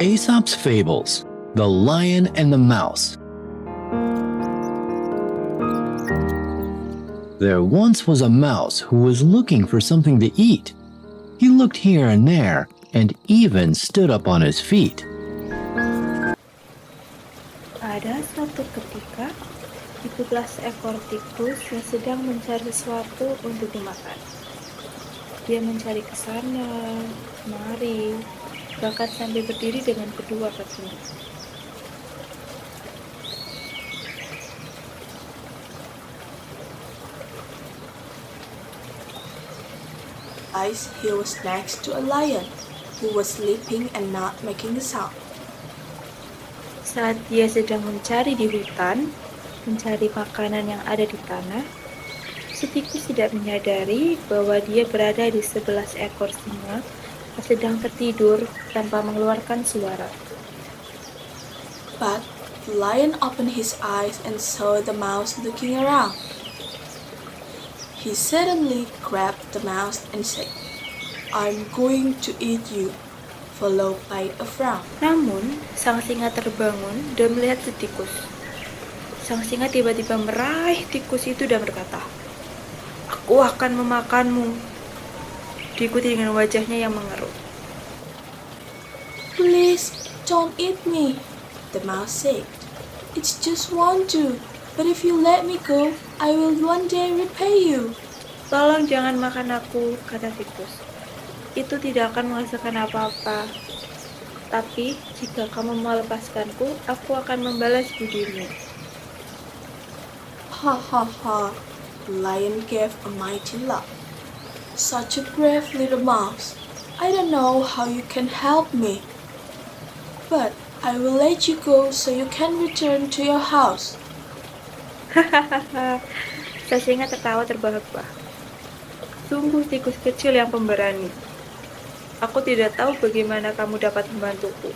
Aesop's Fables, The Lion and the Mouse. There once was a mouse who was looking for something to eat. He looked here and there and even stood up on his feet. Ada suatu ketika, hiduplah seekor tikus yang sedang mencari sesuatu untuk dimakan. Dia mencari ke sana, kemari, bahkan sampai berdiri dengan kedua kakinya. He was next to a lion who was sleeping and not making a sound. Saat dia sedang mencari di hutan, mencari makanan yang ada di tanah, si tikus tidak menyadari bahwa dia berada di sebelah seekor singa yang sedang tertidur tanpa mengeluarkan suara. But the lion opened his eyes and saw the mouse looking around. He suddenly grabbed the mouse and said, "I'm going to eat you," followed by a frown. Namun, sang singa terbangun dan melihat si tikus. Sang singa tiba-tiba meraih tikus itu dan berkata, "Aku akan memakanmu." Diikuti dengan wajahnya yang mengerut. "Please, don't eat me," the mouse said. "It's just want to, but if you let me go, I will one day repay you." "Tolong jangan makan aku," kata tikus. "Itu tidak akan menghasilkan apa-apa. Tapi, jika kamu melepaskanku, aku akan membalas budimu." Ha ha ha, the lion gave a mighty laugh. "Such a brave little mouse. I don't know how you can help me, but I will let you go so you can return to your house." Hahaha, sang singa tertawa terbahak-bahak. "Sungguh tikus kecil yang pemberani. Aku tidak tahu bagaimana kamu dapat membantuku.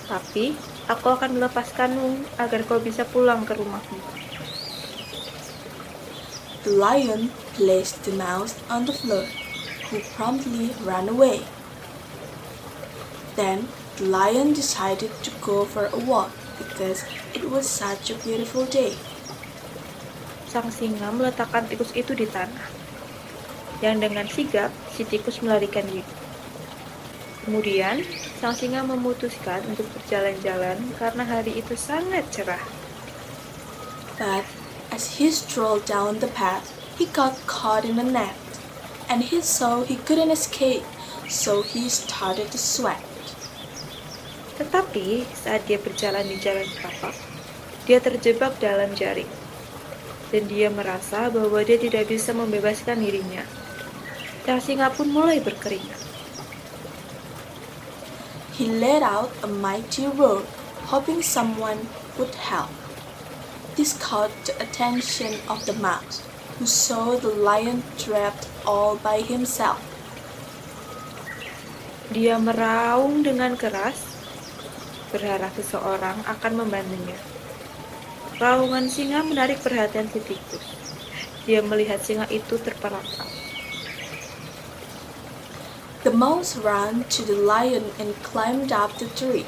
Tapi, aku akan melepaskanmu agar kau bisa pulang ke rumahmu." The lion placed the mouse on the floor, who promptly ran away. Then the lion decided to go for a walk because it was such a beautiful day. Sang singa meletakkan tikus itu di tanah, yang dengan sigap si tikus melarikan diri. Kemudian, sang singa memutuskan untuk berjalan-jalan karena hari itu sangat cerah. But as he strolled down the path, he got caught in a net, and he saw he couldn't escape, so he started to sweat. Tetapi, saat dia berjalan di jalan setapak, dia terjebak dalam jaring. Dan dia merasa bahwa dia tidak bisa membebaskan dirinya. Sang singa pun mulai berkeringat. He let out a mighty roar, hoping someone would help. This caught the attention of the mouse, who saw the lion trapped all by himself. Dia meraung dengan keras, berharap seseorang akan membantunya. Raungan singa menarik perhatian si tikus. Dia melihat singa itu terperangkap. The mouse ran to the lion and climbed up the tree.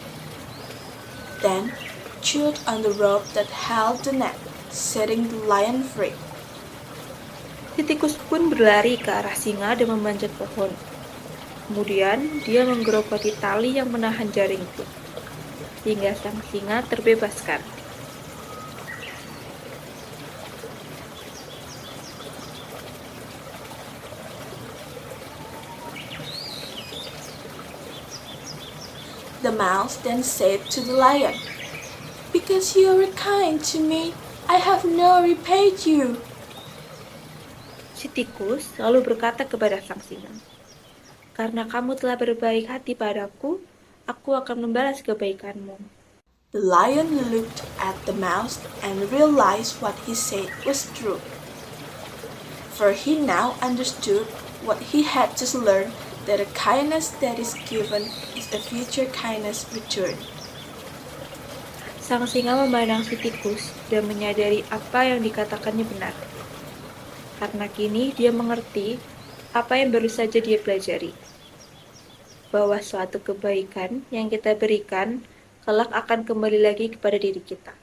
Then chewed on the rope that held the net, setting the lion free. Si tikus pun berlari ke arah singa dan memanjat pohon. Kemudian dia menggerogoti tali yang menahan jaring itu, hingga sang singa terbebaskan. The mouse then said to the lion, "Because you are kind to me, I have now repaid you." Si tikus lalu berkata kepada sang singa, "Karena kamu telah berbaik hati padaku, aku akan membalas kebaikanmu." The lion looked at the mouse and realized what he said was true. For he now understood what he had just learned, that a kindness that is given is a future kindness returned. Sang singa memandang si tikus dan menyadari apa yang dikatakannya benar. Karena kini dia mengerti apa yang baru saja dia pelajari. bahwa suatu kebaikan yang kita berikan kelak akan kembali lagi kepada diri kita.